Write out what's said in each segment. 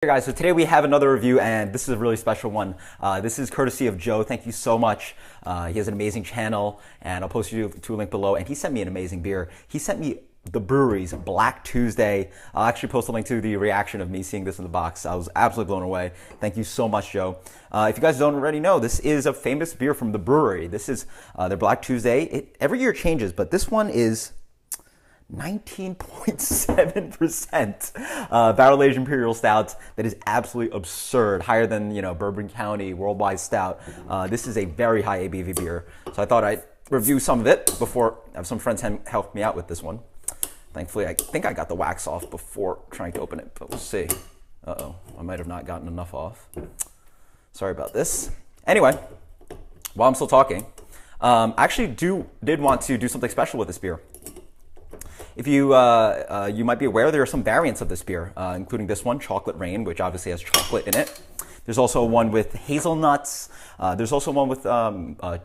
Hey guys, so today we have another review, and this is a really special one. This is courtesy of Joe. Thank you so much. He has an amazing channel, and I'll post you to a link below. And he sent me an amazing beer. He sent me the Bruery's Black Tuesday. I'll actually post a link to the reaction of me seeing this in the box. I was absolutely blown away. Thank you so much, Joe. If you guys don't already know, this is a famous beer from the Bruery. This is their Black Tuesday. Every year it changes, but this one is 19.7% barrel-aged imperial stout. That is absolutely absurd, higher than Bourbon County Worldwide Stout. This is a very high ABV beer, so I thought I'd review some of it before I have some friends help me out with this one. Thankfully, I think I got the wax off before trying to open it, but we'll see. Uh-oh, I might have not gotten enough off. Sorry about this. Anyway, while I'm still talking, I actually did want to do something special with this beer. If you might be aware, there are some variants of this beer, including this one, Chocolate Rain, which obviously has chocolate in it. There's also one with hazelnuts. There's also one with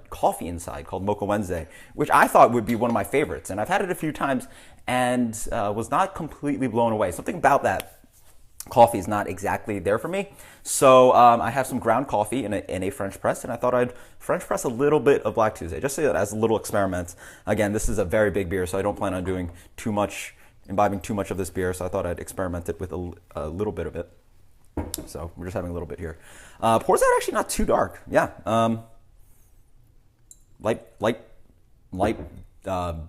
coffee inside called Mocha Wednesday, which I thought would be one of my favorites. And I've had it a few times and was not completely blown away. Something about that coffee is not exactly there for me. So I have some ground coffee in a French press, and I thought I'd French press a little bit of Black Tuesday, just as a little experiment. Again, this is a very big beer, so I don't plan on doing too much, imbibing too much of this beer, so I thought I'd experiment it with a little bit of it. So we're just having a little bit here. Pours out actually not too dark. Yeah.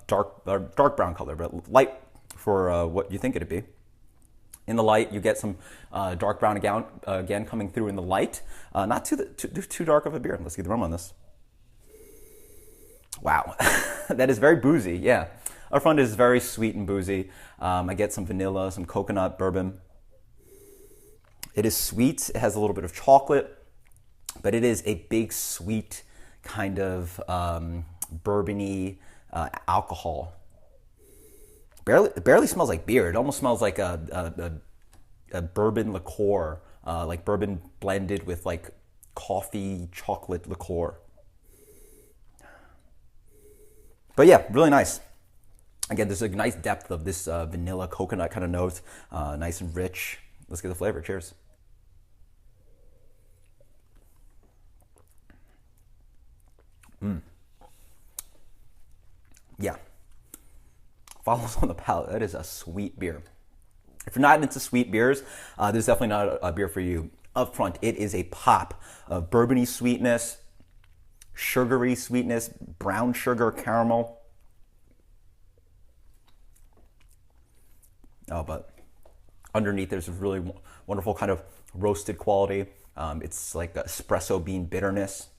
Dark brown color, but light for what you think it'd be. In the light, you get some dark brown again coming through in the light. Not too dark of a beer. Let's get the rum on this. Wow, that is very boozy. Yeah, up front is very sweet and boozy. I get some vanilla, some coconut, bourbon. It is sweet. It has a little bit of chocolate, but it is a big sweet kind of bourbony alcohol. It barely smells like beer. It almost smells like a bourbon liqueur, like bourbon blended with like coffee chocolate liqueur. But yeah, really nice. Again, there's a nice depth of this vanilla coconut kind of note, nice and rich. Let's get the flavor. Cheers. Yeah. Follows on the palate. That is a sweet beer. If you're not into sweet beers, this is definitely not a beer for you. Up front, it is a pop of bourbony sweetness, sugary sweetness, brown sugar, caramel. Oh, but underneath there's a really wonderful kind of roasted quality. It's like espresso bean bitterness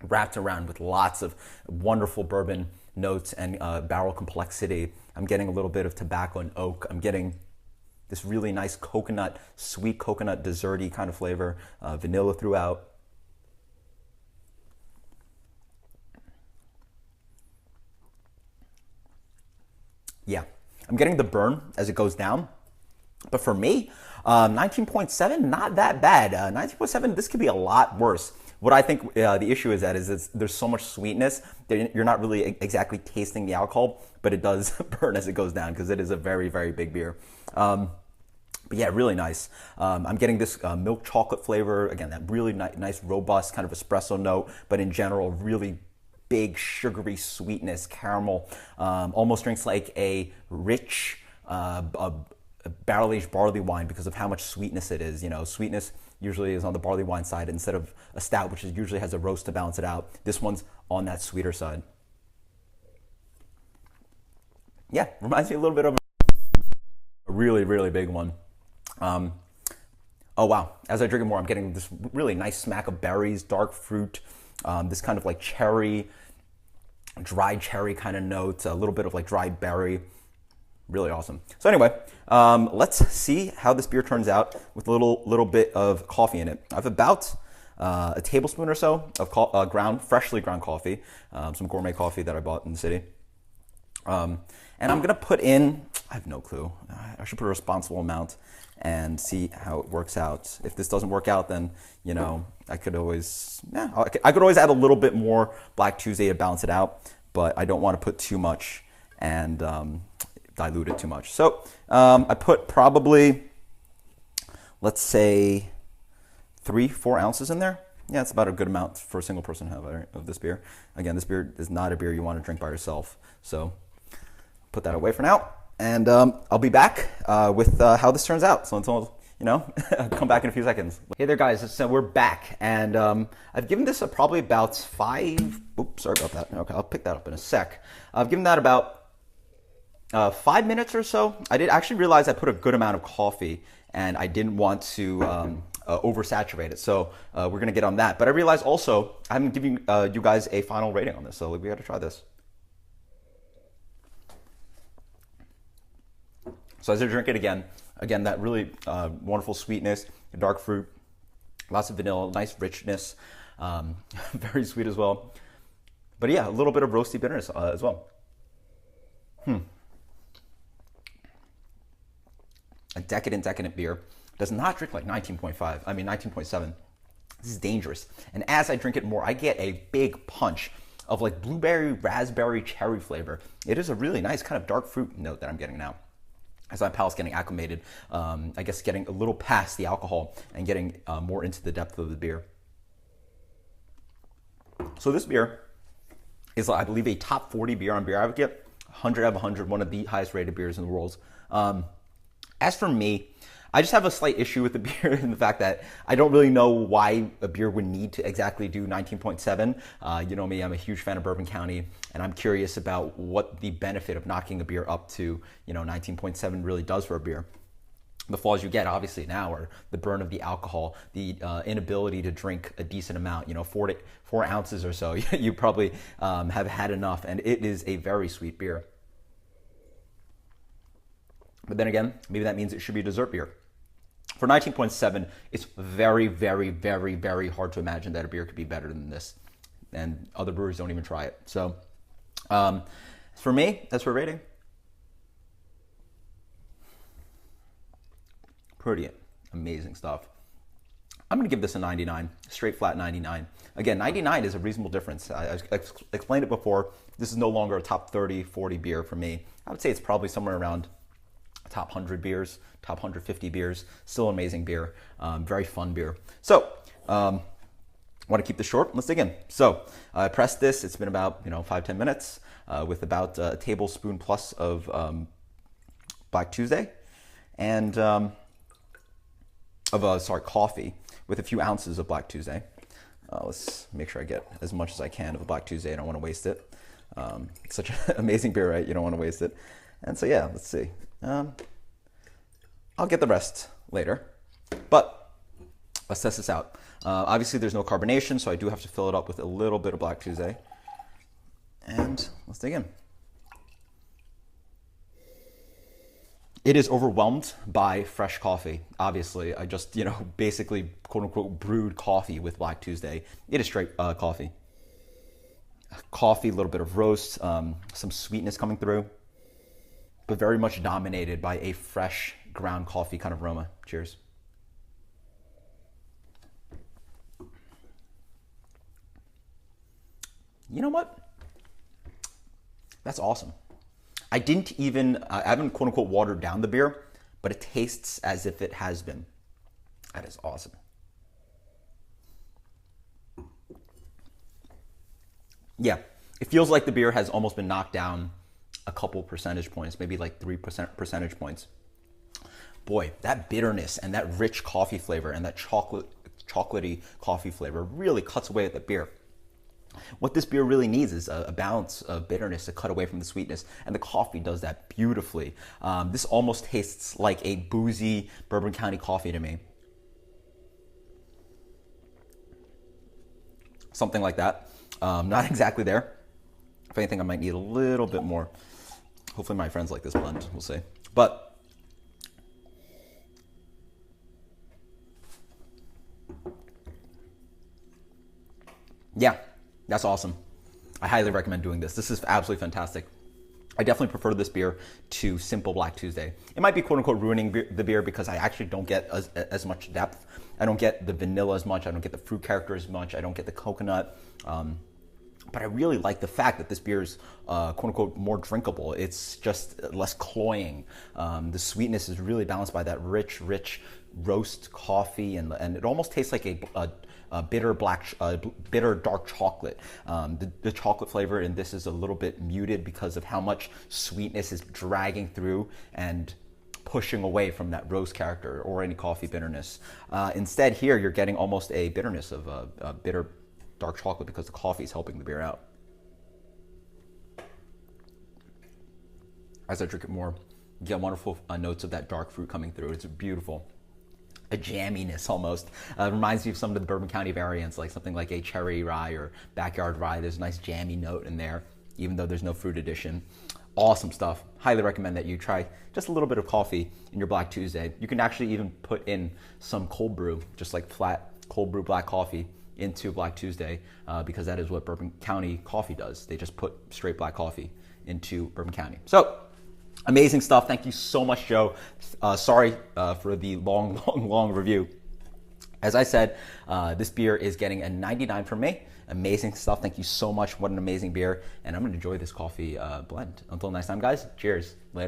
wrapped around with lots of wonderful bourbon notes and barrel complexity. I'm getting a little bit of tobacco and oak. I'm getting this really nice coconut, sweet coconut, desserty kind of flavor, vanilla throughout. Yeah, I'm getting the burn as it goes down. But for me, 19.7, not that bad. 19.7, this could be a lot worse. What I think the issue is there's so much sweetness that you're not really exactly tasting the alcohol, but it does burn as it goes down because it is a very, very big beer. But yeah, really nice. I'm getting this milk chocolate flavor. Again, that really nice, robust kind of espresso note, but in general, really big sugary sweetness, caramel. Almost drinks like a rich barrel-aged barley wine because of how much sweetness it is. Sweetness usually is on the barley wine side instead of a stout, which usually has a roast to balance it out. This one's on that sweeter side. Yeah, reminds me a little bit of a really, really big one. Oh wow, as I drink it more, I'm getting this really nice smack of berries, dark fruit, this kind of like cherry, dried cherry kind of note, a little bit of like dried berry. Really awesome. So anyway, let's see how this beer turns out with a little bit of coffee in it. I have about a tablespoon or so of freshly ground coffee, some gourmet coffee that I bought in the city. And I'm gonna put in, I have no clue. I should put a responsible amount and see how it works out. If this doesn't work out, then I could always add a little bit more Black Tuesday to balance it out, but I don't want to put too much and dilute it too much. So I put probably let's say 3-4 ounces in there. Yeah, it's about a good amount for a single person to have of this beer. Again, this beer is not a beer you want to drink by yourself. So put that away for now. And I'll be back with how this turns out. So until, come back in a few seconds. Hey there, guys. So we're back. And I've given this probably about 5... Oops, sorry about that. Okay, I'll pick that up in a sec. I've given that about 5 minutes or so. I did actually realize I put a good amount of coffee, and I didn't want to oversaturate it. So we're going to get on that. But I realized also I haven't given you guys a final rating on this. So we got to try this. So as I drink it again, that really wonderful sweetness, dark fruit, lots of vanilla, nice richness, very sweet as well. But yeah, a little bit of roasty bitterness as well. A decadent beer. Does not drink like 19.5, I mean 19.7. This is dangerous. And as I drink it more, I get a big punch of like blueberry, raspberry, cherry flavor. It is a really nice kind of dark fruit note that I'm getting now. As my palate's getting acclimated, I guess getting a little past the alcohol and getting more into the depth of the beer. So this beer is, I believe, a top 40 beer on Beer Advocate, 100 out of 100, one of the highest rated beers in the world. As for me, I just have a slight issue with the beer in the fact that I don't really know why a beer would need to exactly do 19.7. You know me, I'm a huge fan of Bourbon County, and I'm curious about what the benefit of knocking a beer up to 19.7 really does for a beer. The flaws you get obviously now are the burn of the alcohol, the inability to drink a decent amount, 4 ounces or so. You probably have had enough, and it is a very sweet beer. But then again, maybe that means it should be a dessert beer. For 19.7, it's very, very, very, very hard to imagine that a beer could be better than this. And other brewers don't even try it. So for me, that's for rating. Pretty amazing stuff. I'm going to give this a 99, straight flat 99. Again, 99 is a reasonable difference. I explained it before. This is no longer a top 30, 40 beer for me. I would say it's probably somewhere around top 100 beers, top 150 beers. Still an amazing beer, very fun beer. So, want to keep this short? Let's dig in. So, I pressed this. It's been about 5-10 minutes with about a tablespoon plus of Black Tuesday and coffee with a few ounces of Black Tuesday. Let's make sure I get as much as I can of the Black Tuesday. I don't want to waste it. It's such an amazing beer, right? You don't want to waste it. And so yeah, let's see. I'll get the rest later, but let's test this out. Obviously there's no carbonation, so I do have to fill it up with a little bit of Black Tuesday. And let's dig in. It is overwhelmed by fresh coffee. Obviously, I just, basically quote unquote brewed coffee with Black Tuesday. It is straight coffee. Coffee, a little bit of roast, some sweetness coming through, but very much dominated by a fresh ground coffee kind of aroma. Cheers. You know what? That's awesome. I haven't quote unquote watered down the beer, but it tastes as if it has been. That is awesome. Yeah, it feels like the beer has almost been knocked down a couple percentage points, maybe like 3 percentage points. Boy, that bitterness and that rich coffee flavor and that chocolatey coffee flavor really cuts away at the beer. What this beer really needs is a balance of bitterness to cut away from the sweetness, and the coffee does that beautifully. This almost tastes like a boozy Bourbon County coffee to me. Something like that. Not exactly there. If anything, I might need a little bit more. Hopefully my friends like this blend, we'll see. But yeah, that's awesome. I highly recommend doing this. This is absolutely fantastic. I definitely prefer this beer to simple Black Tuesday. It might be quote unquote ruining the beer because I actually don't get as much depth. I don't get the vanilla as much. I don't get the fruit character as much. I don't get the coconut. But I really like the fact that this beer is quote unquote more drinkable. It's just less cloying. The sweetness is really balanced by that rich roast coffee, and it almost tastes like a bitter bitter dark chocolate. The chocolate flavor in this is a little bit muted because of how much sweetness is dragging through and pushing away from that roast character or any coffee bitterness. Instead, here you're getting almost a bitterness of a bitter dark chocolate because the coffee is helping the beer out. As I drink it more, you get wonderful notes of that dark fruit coming through. It's beautiful. A jamminess almost. Reminds me of some of the Bourbon County variants, like something like a cherry rye or backyard rye. There's a nice jammy note in there, even though there's no fruit addition. Awesome stuff. Highly recommend that you try just a little bit of coffee in your Black Tuesday. You can actually even put in some cold brew, just like flat cold brew black coffee into Black Tuesday, because that is what Bourbon County coffee does. They just put straight black coffee into Bourbon County. So, amazing stuff. Thank you so much, Joe. Sorry for the long review. As I said, this beer is getting a 99 from me. Amazing stuff. Thank you so much. What an amazing beer. And I'm going to enjoy this coffee blend. Until next time, guys. Cheers. Later.